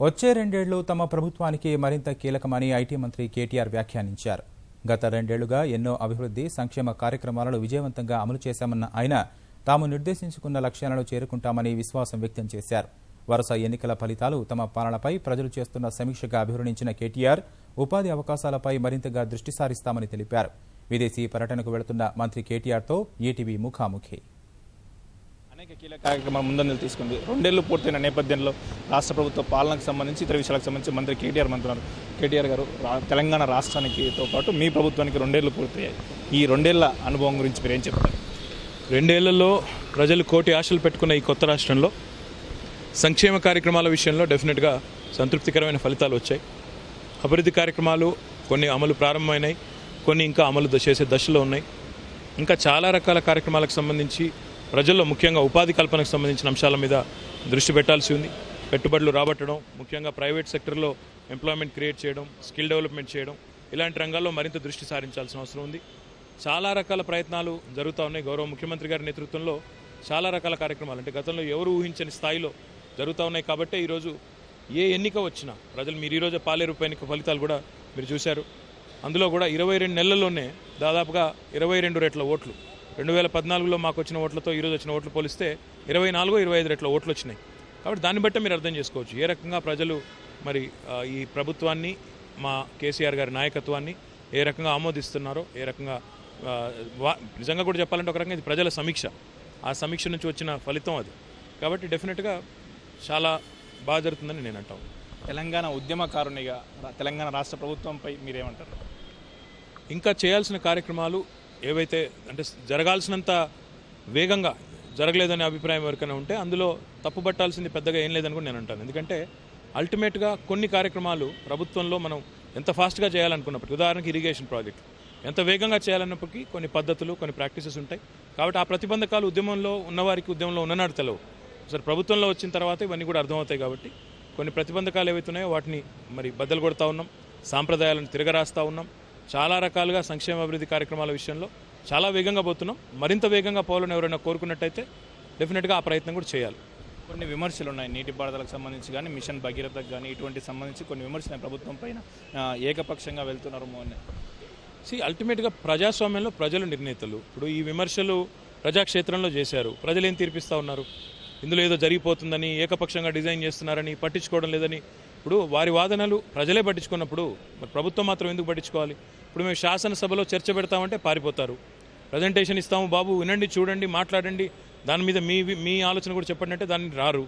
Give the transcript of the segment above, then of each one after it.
వచ్చే రెండేళ్లు తమ ప్రభుత్వానికి మరింత కీలకమని ఐటీ మంత్రి కేటీఆర్ వ్యాఖ్యానించారు. గత రెండేళ్లుగా ఎన్నో అభివృద్ధి సంక్షేమ కార్యక్రమాలను విజయవంతంగా అమలు చేశామన్న ఆయన తాము నిర్దేశించుకున్న లక్ష్యాలను చేరుకుంటామని విశ్వాసం వ్యక్తం చేశారు. వరుస ఎన్నికల ఫలితాలు తమ పాలనపై ప్రజలు చేస్తున్న సమీక్షగా అభివర్ణించిన కేటీఆర్ ఉపాధి అవకాశాలపై మరింతగా దృష్టి సారిస్తామని తెలిపారు. విదేశీ పర్యటనకు వెళుతున్న మంత్రి కేటీఆర్తో ఈటీవీ ముఖాముఖి. అనేక కీలక కార్యక్రమాలు ముందంజలు తీసుకుంది. రెండేళ్లు పూర్తయిన నేపథ్యంలో రాష్ట్ర ప్రభుత్వ పాలనకు సంబంధించి ఇతర విషయాలకు సంబంధించి మంత్రి కేటీఆర్ గారు తెలంగాణ రాష్ట్రానికితో పాటు మీ ప్రభుత్వానికి రెండేళ్లు పూర్తయ్యాయి. ఈ రెండేళ్ల అనుభవం గురించి మీరు ఏం చెప్తారు? రెండేళ్లలో ప్రజలు కోటి ఆశలు పెట్టుకున్న ఈ కొత్త రాష్ట్రంలో సంక్షేమ కార్యక్రమాల విషయంలో డెఫినెట్గా సంతృప్తికరమైన ఫలితాలు వచ్చాయి. అభివృద్ధి కార్యక్రమాలు కొన్ని అమలు ప్రారంభమైనాయి, కొన్ని ఇంకా అమలు చేసే దశలో ఉన్నాయి. ఇంకా చాలా రకాల కార్యక్రమాలకు సంబంధించి ప్రజల్లో ముఖ్యంగా ఉపాధి కల్పనకు సంబంధించిన అంశాల మీద దృష్టి పెట్టాల్సి ఉంది. పెట్టుబడులు రాబట్టడం, ముఖ్యంగా ప్రైవేట్ సెక్టర్లో ఎంప్లాయ్మెంట్ క్రియేట్ చేయడం, స్కిల్ డెవలప్మెంట్ చేయడం, ఇలాంటి రంగాల్లో మరింత దృష్టి సారించాల్సిన అవసరం ఉంది. చాలా రకాల ప్రయత్నాలు జరుగుతూ ఉన్నాయి. గౌరవ ముఖ్యమంత్రి గారి నేతృత్వంలో చాలా రకాల కార్యక్రమాలు అంటే గతంలో ఎవరు ఊహించని స్థాయిలో జరుగుతూ ఉన్నాయి. కాబట్టే ఈరోజు ఏ ఎన్నిక వచ్చినా ప్రజలు మీరు ఈరోజు పాలేరు ఉప ఎన్నిక ఫలితాలు కూడా మీరు చూశారు. అందులో కూడా 22 నెలల్లోనే దాదాపుగా 22 రెట్ల ఓట్లు 2014లో మాకు వచ్చిన ఓట్లతో ఈరోజు వచ్చిన ఓట్లు పోలిస్తే 24-25 రెట్ల ఓట్లు వచ్చినాయి. కాబట్టి దాన్ని బట్టే మీరు అర్థం చేసుకోవచ్చు ఏ రకంగా ప్రజలు మరి ఈ ప్రభుత్వాన్ని, మా కేసీఆర్ గారి నాయకత్వాన్ని ఏ రకంగా ఆమోదిస్తున్నారో, ఏ రకంగా నిజంగా కూడా చెప్పాలంటే ఒక రకంగా ఇది ప్రజల సమీక్ష, ఆ సమీక్ష నుంచి వచ్చిన ఫలితం అది. కాబట్టి డెఫినెట్గా చాలా బాగా జరుగుతుందని నేను అంటాను. తెలంగాణ ఉద్యమకారునిగా తెలంగాణ రాష్ట్ర ప్రభుత్వంపై మీరేమంటారు? ఇంకా చేయాల్సిన కార్యక్రమాలు ఏవైతే అంటే జరగాల్సినంత వేగంగా జరగలేదనే అభిప్రాయం ఎవరికైనా ఉంటే అందులో తప్పుపట్టాల్సింది పెద్దగా ఏం లేదని కూడా నేను అంటాను. ఎందుకంటే అల్టిమేట్గా కొన్ని కార్యక్రమాలు ప్రభుత్వంలో మనం ఎంత ఫాస్ట్గా చేయాలనుకున్నప్పటికీ, ఉదాహరణకి ఇరిగేషన్ ప్రాజెక్టు ఎంత వేగంగా చేయాలన్నప్పటికీ కొన్ని పద్ధతులు, కొన్ని ప్రాక్టీసెస్ ఉంటాయి. కాబట్టి ఆ ప్రతిబంధకాలు ఉద్యమంలో ఉన్నవారికి ఉద్యమంలో ఉన్ననాడు తెలవు. సరే, ప్రభుత్వంలో వచ్చిన తర్వాత ఇవన్నీ కూడా అర్థమవుతాయి. కాబట్టి కొన్ని ప్రతిబంధకాలు ఏవైతే ఉన్నాయో వాటిని మరి బద్దలు కొడతా ఉన్నాం, సాంప్రదాయాలను తిరగరాస్తూ ఉన్నాం. చాలా రకాలుగా సంక్షేమ అభివృద్ధి కార్యక్రమాల విషయంలో చాలా వేగంగా పోతున్నాం. మరింత వేగంగా పోవాలని ఎవరైనా కోరుకున్నట్టయితే డెఫినెట్గా ఆ ప్రయత్నం కూడా చేయాలి. కొన్ని విమర్శలు ఉన్నాయి నీటిపారుదలకు సంబంధించి కానీ, మిషన్ భగీరథకు కానీ, ఇటువంటి సంబంధించి కొన్ని విమర్శలు ప్రభుత్వం పైన ఏకపక్షంగా వెళ్తున్నారు అని. అల్టిమేట్గా ప్రజాస్వామ్యంలో ప్రజలు నిర్ణేతలు. ఇప్పుడు ఈ విమర్శలు ప్రజాక్షేత్రంలో చేశారు, ప్రజలు ఏం తీర్పిస్తూ ఉన్నారు? ఇందులో ఏదో జరిగిపోతుందని, ఏకపక్షంగా డిజైన్ చేస్తున్నారని, పట్టించుకోవడం లేదని. ఇప్పుడు వారి వాదనలు ప్రజలే పట్టించుకున్నప్పుడు మరి ప్రభుత్వం మాత్రం ఎందుకు పట్టించుకోవాలి? ఇప్పుడు మేము శాసనసభలో చర్చ పెడతామంటే పారిపోతారు. ప్రజెంటేషన్ ఇస్తాము, బాబు వినండి, చూడండి, మాట్లాడండి, దాని మీద మీ ఆలోచన కూడా చెప్పండి అంటే దాన్ని రారు.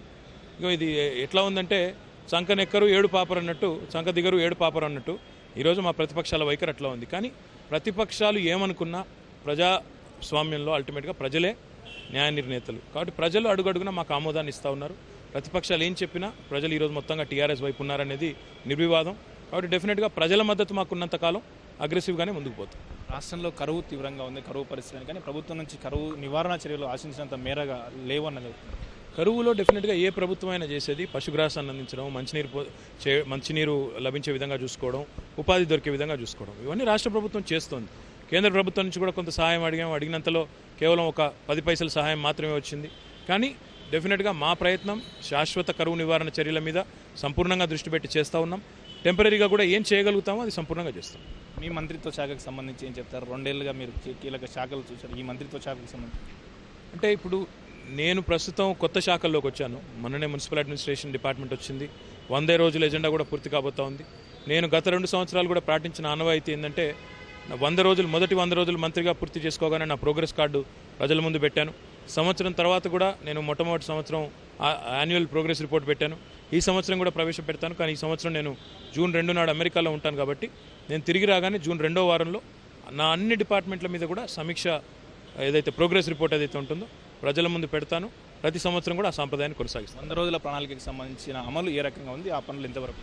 ఇక ఇది ఎట్లా ఉందంటే చంకనెక్కరు ఏడు పాపరు అన్నట్టు, చంక దిగరు ఏడు పాపరు అన్నట్టు ఈరోజు మా ప్రతిపక్షాల వైఖరి అట్లా ఉంది. కానీ ప్రతిపక్షాలు ఏమనుకున్నా ప్రజాస్వామ్యంలో అల్టిమేట్గా ప్రజలే న్యాయ నిర్ణేతలు. కాబట్టి ప్రజలు అడుగడుగునా మాకు ఆమోదాన్ని ఇస్తూ ఉన్నారు. ప్రతిపక్షాలు ఏం చెప్పినా ప్రజలు ఈరోజు మొత్తంగా టీఆర్ఎస్ వైపు ఉన్నారనేది నిర్వివాదం. కాబట్టి డెఫినెట్గా ప్రజల మద్దతు మాకున్నంతకాలం అగ్రెసివ్గానే ముందుకు పోతాం. రాష్ట్రంలో కరువు తీవ్రంగా ఉంది, కరువు పరిస్థితి, కానీ ప్రభుత్వం నుంచి కరువు నివారణ చర్యలు ఆశించినంత మేరగా లేవన్నది. కరువులో డెఫినెట్గా ఏ ప్రభుత్వం అయినా చేసేది పశుగ్రాసాన్ని అందించడం, మంచినీరు లభించే విధంగా చూసుకోవడం, ఉపాధి దొరికే విధంగా చూసుకోవడం, ఇవన్నీ రాష్ట్ర ప్రభుత్వం చేస్తోంది. కేంద్ర ప్రభుత్వం నుంచి కూడా కొంత సహాయం అడిగినంతలో కేవలం ఒక 10 పైసల సహాయం మాత్రమే వచ్చింది. కానీ డెఫినెట్గా మా ప్రయత్నం శాశ్వత కరువు నివారణ చర్యల మీద సంపూర్ణంగా దృష్టి పెట్టి చేస్తూ ఉన్నాం. టెంపరీగా కూడా ఏం చేయగలుగుతామో అది సంపూర్ణంగా చేస్తాం. మీ మంత్రిత్వ శాఖకు సంబంధించి ఏం చెప్తారు? రెండేళ్లుగా మీరు కీలక శాఖలు చూశారు. ఈ మంత్రిత్వ శాఖకు సంబంధించి అంటే ఇప్పుడు నేను ప్రస్తుతం కొత్త శాఖల్లోకి వచ్చాను. మొన్ననే మున్సిపల్ అడ్మినిస్ట్రేషన్ డిపార్ట్మెంట్ వచ్చింది. 100 రోజుల ఎజెండా కూడా పూర్తి కాబోతా ఉంది. నేను గత 2 సంవత్సరాలు కూడా పాటించిన ఆనవాయితీ ఏంటంటే 100 రోజులు, మొదటి 100 రోజులు మంత్రిగా పూర్తి చేసుకోగానే నా ప్రోగ్రెస్ కార్డు ప్రజల ముందు పెట్టాను. సంవత్సరం తర్వాత కూడా నేను మొట్టమొదటి సంవత్సరం యాన్యువల్ ప్రోగ్రెస్ రిపోర్ట్ పెట్టాను. ఈ సంవత్సరం కూడా ప్రవేశపెడతాను. కానీ ఈ సంవత్సరం నేను జూన్ 2 నాడు అమెరికాలో ఉంటాను. కాబట్టి నేను తిరిగి రాగానే జూన్ 2వ వారంలో నా అన్ని డిపార్ట్మెంట్ల మీద కూడా సమీక్ష, ఏదైతే ప్రోగ్రెస్ రిపోర్ట్ ఏదైతే ఉంటుందో ప్రజల ముందు పెడతాను. ప్రతి సంవత్సరం కూడా ఆ సాంప్రదాయాన్ని కొనసాగిస్తాను. 100 రోజుల ప్రణాళికకు సంబంధించిన అమలు ఏ రకంగా ఉంది? ఆ పనులు ఎంతవరకు?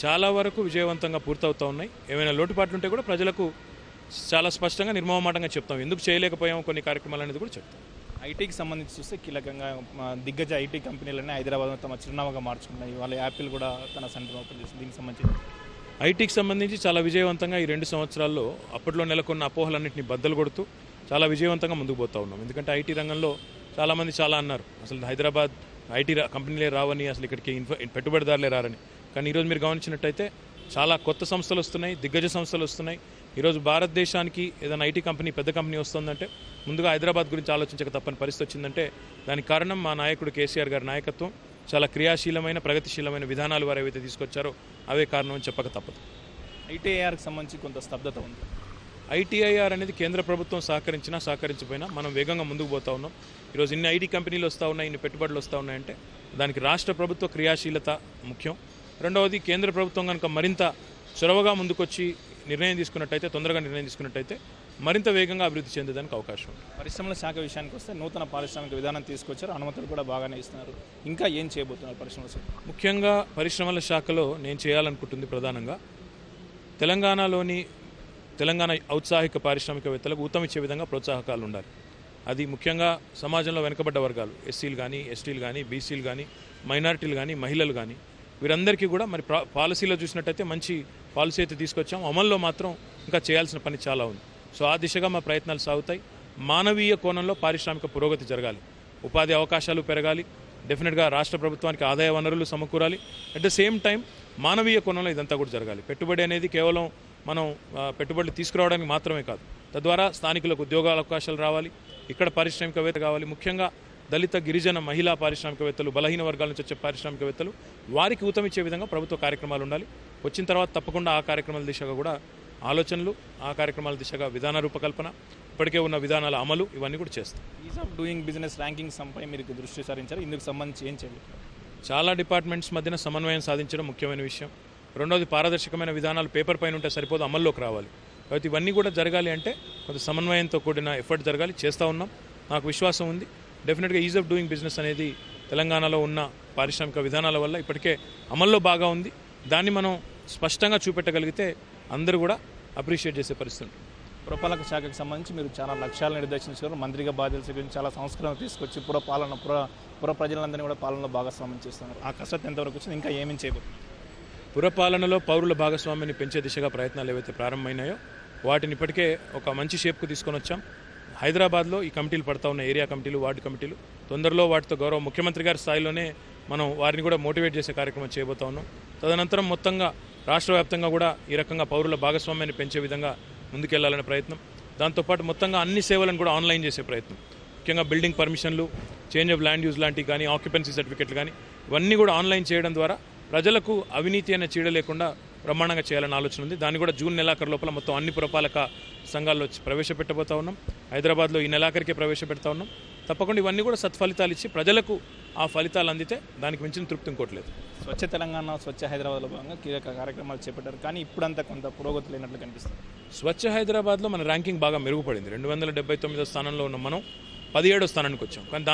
చాలా వరకు విజయవంతంగా పూర్తవుతూ ఉన్నాయి. ఏమైనా లోటుపాట్లు ఉంటే కూడా ప్రజలకు చాలా స్పష్టంగా నిర్మోహమాటంగా చెప్తాం. ఎందుకు చేయలేకపోయాము కొన్ని కార్యక్రమాలు అనేది కూడా చెప్తాం. ఐటీకి సంబంధించి చూస్తే కీలకంగా దిగ్గజ ఐటీ కంపెనీలన్నీ హైదరాబాద్ తమ చిరునామాగా మార్చుకున్నాయి. వాళ్ళ యాపిల్ కూడా తన సెంటర్ ఓపెన్ చేసింది. దీనికి సంబంధించి ఐటీకి సంబంధించి చాలా విజయవంతంగా ఈ 2 సంవత్సరాల్లో అప్పట్లో నెలకొన్న అపోహలన్నింటినీ బద్దలు కొడుతూ చాలా విజయవంతంగా ముందుకు పోతూ ఉన్నాం. ఎందుకంటే ఐటీ రంగంలో చాలామంది చాలా అన్నారు, అసలు హైదరాబాద్ ఐటీ కంపెనీలే రావని, అసలు ఇక్కడికి పెట్టుబడిదారులే రారని. కానీ ఈరోజు మీరు గమనించినట్టయితే చాలా కొత్త సంస్థలు వస్తున్నాయి, దిగ్గజ సంస్థలు వస్తున్నాయి. ఈరోజు భారతదేశానికి ఏదైనా ఐటీ కంపెనీ, పెద్ద కంపెనీ వస్తుందంటే ముందుగా హైదరాబాద్ గురించి ఆలోచించక తప్పని పరిస్థితి వచ్చిందంటే దానికి కారణం మా నాయకుడు కేసీఆర్ గారి నాయకత్వం. చాలా క్రియాశీలమైన, ప్రగతిశీలమైన విధానాలు వారు ఏవైతే తీసుకొచ్చారో అవే కారణం అని చెప్పక తప్పదు. ఐటీఐఆర్కి సంబంధించి కొంత స్తబ్దత ఉంది. ఐటీఐఆర్ అనేది కేంద్ర ప్రభుత్వం సహకరించినా సహకరించకపోయినా మనం వేగంగా ముందుకు పోతా ఉన్నాం. ఈరోజు ఇన్ని ఐటీ కంపెనీలు వస్తూ ఉన్నాయి, ఇన్ని పెట్టుబడులు వస్తూ ఉన్నాయంటే దానికి రాష్ట్ర ప్రభుత్వ క్రియాశీలత ముఖ్యం. రెండవది కేంద్ర ప్రభుత్వం కనుక మరింత చొరవగా ముందుకొచ్చి నిర్ణయం తీసుకున్నట్టయితే, తొందరగా నిర్ణయం తీసుకున్నట్టయితే మరింత వేగంగా అభివృద్ధి చెందేదానికి అవకాశం ఉంది. పరిశ్రమల శాఖ విషయానికి వస్తే నూతన పారిశ్రామిక విధానం తీసుకొచ్చారు, అనుమతులు కూడా బాగానే ఇస్తున్నారు. ఇంకా ఏం చేయబోతున్నారు పరిశ్రమల శాఖ? ముఖ్యంగా పరిశ్రమల శాఖలో నేను చేయాలనుకుంటుంది ప్రధానంగా తెలంగాణ ఔత్సాహిక పారిశ్రామికవేత్తలకు ఊతమిచ్చే విధంగా ప్రోత్సాహకాలు ఉండాలి. అది ముఖ్యంగా సమాజంలో వెనుకబడ్డ వర్గాలు, ఎస్సీలు కానీ, ఎస్టీలు కానీ, బీసీలు కానీ, మైనారిటీలు కానీ, మహిళలు కానీ, వీరందరికీ కూడా మరి పాలసీలో చూసినట్టయితే మంచి పాలసీ అయితే తీసుకొచ్చాం. అమల్లో మాత్రం ఇంకా చేయాల్సిన పని చాలా ఉంది. సో ఆ దిశగా మా ప్రయత్నాలు సాగుతాయి. మానవీయ కోణంలో పారిశ్రామిక పురోగతి జరగాలి, ఉపాధి అవకాశాలు పెరగాలి, డెఫినెట్గా రాష్ట్ర ప్రభుత్వానికి ఆదాయ వనరులు సమకూరాలి. అట్ ద సేమ్ టైం మానవీయ కోణంలో ఇదంతా కూడా జరగాలి. పెట్టుబడి అనేది కేవలం మనం పెట్టుబడులు తీసుకురావడానికి మాత్రమే కాదు, తద్వారా స్థానికులకు ఉద్యోగాల అవకాశాలు రావాలి, ఇక్కడ పారిశ్రామికవేత్త కావాలి. ముఖ్యంగా దళిత, గిరిజన, మహిళా పారిశ్రామికవేత్తలు, బలహీన వర్గాల నుంచి వచ్చే పారిశ్రామికవేత్తలు, వారికి ఊతమిచ్చే విధంగా ప్రభుత్వ కార్యక్రమాలు ఉండాలి. వచ్చిన తర్వాత తప్పకుండా ఆ కార్యక్రమాల దిశగా కూడా ఆలోచనలు, ఆ కార్యక్రమాల దిశగా విధాన రూపకల్పన, ఇప్పటికే ఉన్న విధానాల అమలు, ఇవన్నీ కూడా చేస్తాం. ఈజ్ ఆఫ్ డూయింగ్ బిజినెస్ ర్యాంకింగ్స్పై మీరు దృష్టి సారించారు. ఇందుకు సంబంధించి ఏం చేయాలి? చాలా డిపార్ట్మెంట్స్ మధ్యన సమన్వయం సాధించడం ముఖ్యమైన విషయం. రెండోది పారదర్శకమైన విధానాలు పేపర్ పైన ఉంటే సరిపోదు, అమల్లోకి రావాలి. కాబట్టి ఇవన్నీ కూడా జరగాలి అంటే కొంత సమన్వయంతో కూడిన ఎఫర్ట్ జరగాలి. చేస్తూ ఉన్నాం. నాకు విశ్వాసం ఉంది. డెఫినెట్గా ఈజ్ ఆఫ్ డూయింగ్ బిజినెస్ అనేది తెలంగాణలో ఉన్న పారిశ్రామిక విధానాల వల్ల ఇప్పటికే అమల్లో బాగా ఉంది. దాన్ని మనం స్పష్టంగా చూపెట్టగలిగితే అందరూ కూడా అప్రిషియేట్ చేసే పరిస్థితి. పురపాలక శాఖకు సంబంధించి మీరు చాలా లక్ష్యాలను నిర్దేశించారు. మంత్రిగా బాధ్యతలు స్వీకరించి చాలా సంస్కరణ తీసుకొచ్చి పుర ప్రజలందరినీ కూడా పాలనలో భాగస్వామ్యం చేస్తున్నారు. ఆ కసరత్తు ఎంతవరకు వచ్చింది? ఇంకా ఏమేమి చేయబోతుంది? పురపాలనలో పౌరుల భాగస్వామ్యాన్ని పెంచే దిశగా ప్రయత్నాలు ఏవైతే ప్రారంభమైనాయో వాటిని ఇప్పటికే ఒక మంచి షేప్కు తీసుకొని వచ్చాం. హైదరాబాద్లో ఈ కమిటీలు పడతా ఉన్న ఏరియా కమిటీలు, వార్డు కమిటీలు, తొందరలో వాటితో గౌరవ ముఖ్యమంత్రి గారి స్థాయిలోనే మనం వారిని కూడా మోటివేట్ చేసే కార్యక్రమం చేయబోతా ఉన్నాం. తదనంతరం మొత్తంగా రాష్ట్ర వ్యాప్తంగా కూడా ఈ రకంగా పౌరుల భాగస్వామ్యాన్ని పెంచే విధంగా ముందుకెళ్లాలనే ప్రయత్నం. దాంతోపాటు మొత్తంగా అన్ని సేవలను కూడా ఆన్లైన్ చేసే ప్రయత్నం. ముఖ్యంగా బిల్డింగ్ పర్మిషన్లు, చేంజ్ ఆఫ్ ల్యాండ్ యూజ్ లాంటివి కానీ, ఆక్యుపెన్సీ సర్టిఫికెట్లు కానీ, ఇవన్నీ కూడా ఆన్లైన్ చేయడం ద్వారా ప్రజలకు అవినీతి అనే చీడ లేకుండా బ్రహ్మాండంగా చేయాలని ఆలోచన ఉంది. దాన్ని కూడా జూన్ నెలాఖరు లోపల మొత్తం అన్ని పురపాలక సంఘాల్లో ప్రవేశపెట్టబోతా ఉన్నాం. హైదరాబాద్లో ఈ నెలాఖరికే ప్రవేశపెడతా ఉన్నాం. తప్పకుండా ఇవన్నీ కూడా సత్ఫలితాలు ఇచ్చి ప్రజలకు ఆ ఫలితాలు అందితే దానికి మించిన తృప్తి ఇంకోట్లేదు. స్వచ్ఛ తెలంగాణ, స్వచ్ఛ హైదరాబాద్లో భాగంగా కీలక కార్యక్రమాలు చేపట్టారు. కానీ ఇప్పుడంతా కొంత పురోగతి లేనట్లు కనిపిస్తుంది. స్వచ్ఛ హైదరాబాద్లో మన ర్యాంకింగ్ బాగా మెరుగుపడింది. 279వ స్థానంలో ఉన్న మనం 17వ స్థానానికి వచ్చాం. కానీ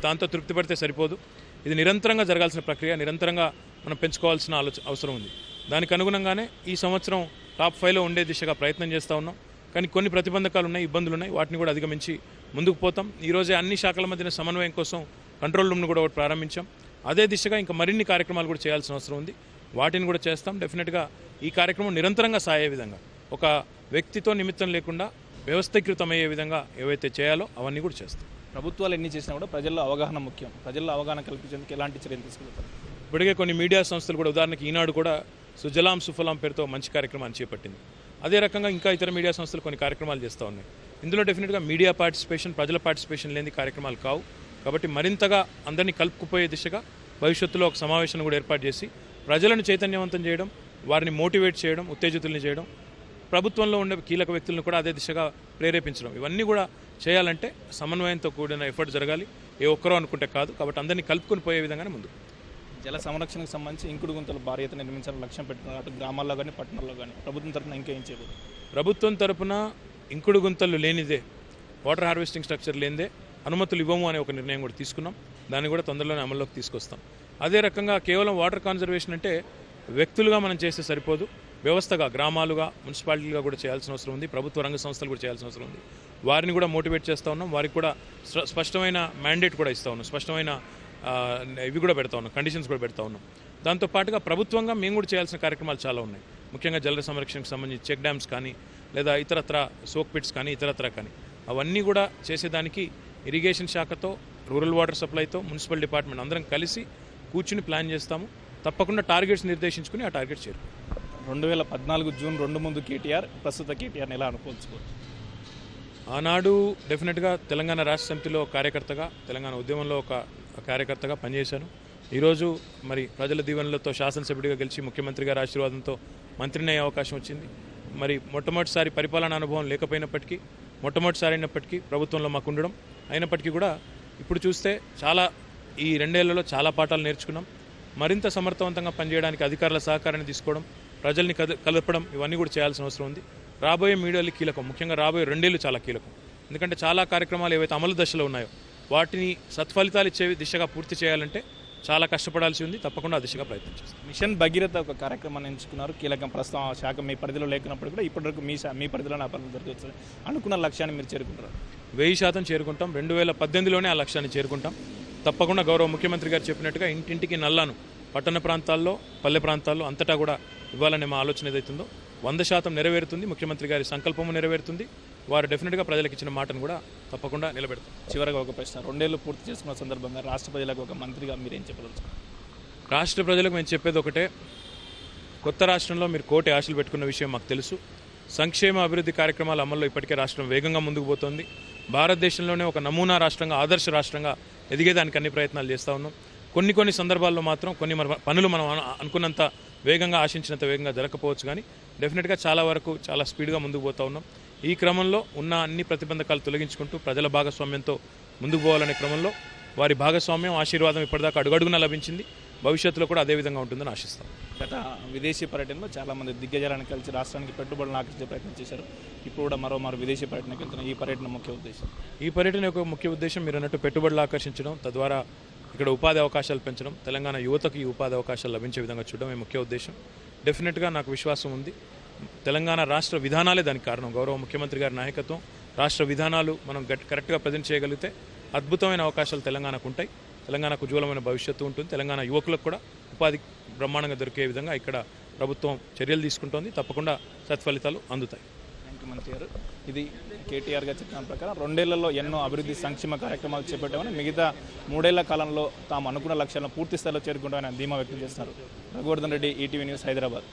దాంతో తృప్తి పడితే సరిపోదు. ఇది నిరంతరంగా జరగాల్సిన ప్రక్రియ, నిరంతరంగా మనం పెంచుకోవాల్సిన అవసరం ఉంది. దానికి అనుగుణంగానే ఈ సంవత్సరం టాప్ 5లో ఉండే దిశగా ప్రయత్నం చేస్తూ ఉన్నాం. కానీ కొన్ని ప్రతిబంధకాలు ఉన్నాయి, ఇబ్బందులు ఉన్నాయి. వాటిని కూడా అధిగమించి ముందుకు పోతాం. ఈరోజే అన్ని శాఖల మధ్యన సమన్వయం కోసం కంట్రోల్ రూమ్ను కూడా ఒకటి ప్రారంభించాం. అదే దిశగా ఇంకా మరిన్ని కార్యక్రమాలు కూడా చేయాల్సిన అవసరం ఉంది. వాటిని కూడా చేస్తాం. డెఫినెట్గా ఈ కార్యక్రమం నిరంతరంగా సాగే విధంగా, ఒక వ్యక్తితో నిమిత్తం లేకుండా వ్యవస్థీకృతమయ్యే విధంగా ఏవైతే చేయాలో అవన్నీ కూడా చేస్తాం. ప్రభుత్వాలు ఎన్ని చేసినా కూడా ప్రజల్లో అవగాహన ముఖ్యం. ప్రజల్లో అవగాహన కల్పించేందుకు ఎలాంటి చర్యలు తీసుకుంటారు? ఇప్పటికే కొన్ని మీడియా సంస్థలు కూడా, ఉదాహరణకి ఈనాడు కూడా సుజలాం సుఫలాం పేరుతో మంచి కార్యక్రమాన్ని చేపట్టింది. అదే రకంగా ఇంకా ఇతర మీడియా సంస్థలు కొన్ని కార్యక్రమాలు చేస్తూ ఉన్నాయి. ఇందులో డెఫినెట్గా మీడియా పార్టిసిపేషన్, ప్రజల పార్టిసిపేషన్ లేని కార్యక్రమాలు కావు. కాబట్టి మరింతగా అందరినీ కలుపుకుపోయే దిశగా భవిష్యత్తులో ఒక సమావేశం కూడా ఏర్పాటు చేసి ప్రజలను చైతన్యవంతం చేయడం, వారిని మోటివేట్ చేయడం, ఉత్తేజితుల్ని చేయడం, ప్రభుత్వంలో ఉండే కీలక వ్యక్తులను కూడా అదే దిశగా ప్రేరేపించడం, ఇవన్నీ కూడా చేయాలంటే సమన్వయంతో కూడిన ఎఫర్ట్ జరగాలి. ఏ ఒక్కరో అనుకుంటే కాదు. కాబట్టి అందరినీ కలుపుకొని పోయే విధంగానే ముందు. జల సంరక్షణకు సంబంధించి ఇంకుడు గుంతలు భారీ ఎత్తున నిర్మించాలని లక్ష్యం పెట్టుకున్నారు. అటు గ్రామాల్లో కానీ, పట్టణాల్లో కానీ ప్రభుత్వం తరఫున ఇంకా ఏం చేయబోదు? ప్రభుత్వం తరఫున ఇంకుడు గుంతలు లేనిదే, వాటర్ హార్వెస్టింగ్ స్ట్రక్చర్ లేనిదే అనుమతులు ఇవ్వము అనే ఒక నిర్ణయం కూడా తీసుకున్నాం. దాన్ని కూడా తొందరలోనే అమల్లోకి తీసుకొస్తాం. అదే రకంగా కేవలం వాటర్ కన్జర్వేషన్ అంటే వ్యక్తులుగా మనం చేస్తే సరిపోదు. వ్యవస్థగా, గ్రామాలుగా, మున్సిపాలిటీలుగా కూడా చేయాల్సిన అవసరం ఉంది. ప్రభుత్వ రంగ సంస్థలు కూడా చేయాల్సిన అవసరం ఉంది. వారిని కూడా మోటివేట్ చేస్తూ ఉన్నాం. వారికి కూడా స్పష్టమైన మ్యాండేట్ కూడా ఇస్తూ ఉన్నాం. స్పష్టమైన ఇవి కూడా పెడతా ఉన్నాం, కండిషన్స్ కూడా పెడతా ఉన్నాం. దాంతోపాటుగా ప్రభుత్వంగా మేము కూడా చేయాల్సిన కార్యక్రమాలు చాలా ఉన్నాయి. ముఖ్యంగా జల సంరక్షణకు సంబంధించి చెక్ డ్యామ్స్ కానీ, లేదా ఇతరత్ర సోక్ పిట్స్ కానీ, ఇతరత్ర కానీ అవన్నీ కూడా చేసేదానికి ఇరిగేషన్ శాఖతో, రూరల్ వాటర్ సప్లైతో, మున్సిపల్ డిపార్ట్మెంట్ అందరం కలిసి కూర్చుని ప్లాన్ చేస్తాము. తప్పకుండా టార్గెట్స్ నిర్దేశించుకుని ఆ టార్గెట్ చేరు. 2014 జూన్ 2 ముందు కేటీఆర్, ప్రస్తుత కేటీఆర్ని ఎలా అనుకోవచ్చు? ఆనాడు డెఫినెట్గా తెలంగాణ రాష్ట్ర సమితిలో కార్యకర్తగా, తెలంగాణ ఉద్యమంలో ఒక కార్యకర్తగా పనిచేశాను. ఈరోజు మరి ప్రజల దీవెనలతో శాసనసభ్యుడిగా గెలిచి ముఖ్యమంత్రి గారి ఆశీర్వాదంతో మంత్రిని అయ్యే అవకాశం వచ్చింది. మరి మొట్టమొదటిసారి పరిపాలనా అనుభవం లేకపోయినప్పటికీ, మొట్టమొదటిసారి అయినప్పటికీ ప్రభుత్వంలో మాకు ఉండడం అయినప్పటికీ కూడా ఇప్పుడు చూస్తే చాలా ఈ 2 ఏళ్లలో చాలా పాఠాలు నేర్చుకున్నాం. మరింత సమర్థవంతంగా పనిచేయడానికి అధికారుల సహకారాన్ని తీసుకోవడం, ప్రజల్ని కలపడం, ఇవన్నీ కూడా చేయాల్సిన అవసరం ఉంది. రాబోయే మీడియాలు కీలకం, ముఖ్యంగా రాబోయే 2 ఏళ్ళు చాలా కీలకం. ఎందుకంటే చాలా కార్యక్రమాలు ఏవైతే అమలు దశలో ఉన్నాయో వాటిని సత్ఫలితాలు ఇచ్చే దిశగా పూర్తి చేయాలంటే చాలా కష్టపడాల్సి ఉంది. తప్పకుండా ఆ దిశగా ప్రయత్నం చేస్తాం. మిషన్ భగీరథ ఒక కార్యక్రమాన్ని ఎంచుకున్నారు. కీలకం, ప్రస్తుతం ఆ శాఖ మీ పరిధిలో లేకున్నప్పుడు కూడా ఇప్పటివరకు మీ పరిధిలో నా పరిధి దొరికి అనుకున్న లక్ష్యాన్ని మీరు చేరుకుంటారు. 1000% చేరుకుంటాం. 2018లోనే ఆ లక్ష్యాన్ని చేరుకుంటాం. తప్పకుండా గౌరవ ముఖ్యమంత్రి గారు చెప్పినట్టుగా ఇంటింటికి నల్లాను పట్టణ ప్రాంతాల్లో, పల్లె ప్రాంతాల్లో అంతటా కూడా ఇవ్వాలనే మా ఆలోచన ఏదైతుందో 100% నెరవేరుతుంది. ముఖ్యమంత్రి గారి సంకల్పము నెరవేరుతుంది. వారు డెఫినెట్గా ప్రజలకు ఇచ్చిన మాటను కూడా తప్పకుండా నిలబెడతాం. చివరిగా ఒక ప్రశ్న, 2 ఏళ్ళు పూర్తి చేసుకున్న సందర్భంగా రాష్ట్ర ప్రజలకు ఒక మంత్రిగా మీరేం చెప్పదలుచుకున్నారు? రాష్ట్ర ప్రజలకు మేము చెప్పేది ఒకటే, కొత్త రాష్ట్రంలో మీరు కోటి ఆశలు పెట్టుకున్న విషయం మాకు తెలుసు. సంక్షేమ అభివృద్ధి కార్యక్రమాల అమల్లో ఇప్పటికే రాష్ట్రం వేగంగా ముందుకు పోతుంది. భారతదేశంలోనే ఒక నమూనా రాష్ట్రంగా, ఆదర్శ రాష్ట్రంగా ఎదిగేదానికి అన్ని ప్రయత్నాలు చేస్తూ ఉన్నాం. కొన్ని సందర్భాల్లో మాత్రం కొన్ని పనులు మనం అనుకున్నంత వేగంగా, ఆశించినంత వేగంగా జరగకపోవచ్చు, కానీ డెఫినెట్గా చాలా వరకు చాలా స్పీడ్గా ముందుకు పోతూ ఉన్నాం. ఈ క్రమంలో ఉన్న అన్ని ప్రతిబంధకాలు తొలగించుకుంటూ ప్రజల భాగస్వామ్యంతో ముందుకు పోవాలనే క్రమంలో వారి భాగస్వామ్యం, ఆశీర్వాదం ఇప్పటిదాకా అడుగడుగునా లభించింది. భవిష్యత్తులో కూడా అదే విధంగా ఉంటుందని ఆశిస్తాం. గత విదేశీ పర్యటనలో చాలామంది దిగ్గజాలను కలిసి రాష్ట్రానికి పెట్టుబడులను ఆకర్షించే ప్రయత్నం చేశారు. ఇప్పుడు కూడా మరో విదేశీ పర్యటనకి వెళ్తున్న ఈ పర్యటన ముఖ్య ఉద్దేశం? ఈ పర్యటన యొక్క ముఖ్య ఉద్దేశం మీరు అన్నట్టు పెట్టుబడులు ఆకర్షించడం, తద్వారా ఇక్కడ ఉపాధి అవకాశాలు పెంచడం, తెలంగాణ యువతకు ఈ ఉపాధి అవకాశాలు లభించే విధంగా చూడడం ఈ ముఖ్య ఉద్దేశం. డెఫినెట్గా నాకు విశ్వాసం ఉంది, తెలంగాణ రాష్ట్ర విధానాలే దానికి కారణం. గౌరవ ముఖ్యమంత్రి గారి నాయకత్వం, రాష్ట్ర విధానాలు మనం కరెక్ట్గా ప్రజెంట్ చేయగలిగితే అద్భుతమైన అవకాశాలు తెలంగాణకు ఉంటాయి. తెలంగాణకు ఉజ్వలమైన భవిష్యత్తు ఉంటుంది. తెలంగాణ యువకులకు కూడా ఉపాధి బ్రహ్మాండంగా దొరికే విధంగా ఇక్కడ ప్రభుత్వం చర్యలు తీసుకుంటోంది. తప్పకుండా సత్ఫలితాలు అందుతాయి. థ్యాంక్ యూ మంత్రి గారు. ఇది కేటీఆర్ గారు చెప్పిన ప్రకారం 2 ఏళ్లలో ఎన్నో అభివృద్ధి సంక్షేమ కార్యక్రమాలు చేపట్టామని, మిగతా 3 ఏళ్ల కాలంలో తాము అనుకున్న లక్ష్యాలను పూర్తి స్థాయిలో చేరుకుంటామని ధీమా వ్యక్తం చేస్తున్నారు. Raghuvardhan Reddy, ETV news, Hyderabad.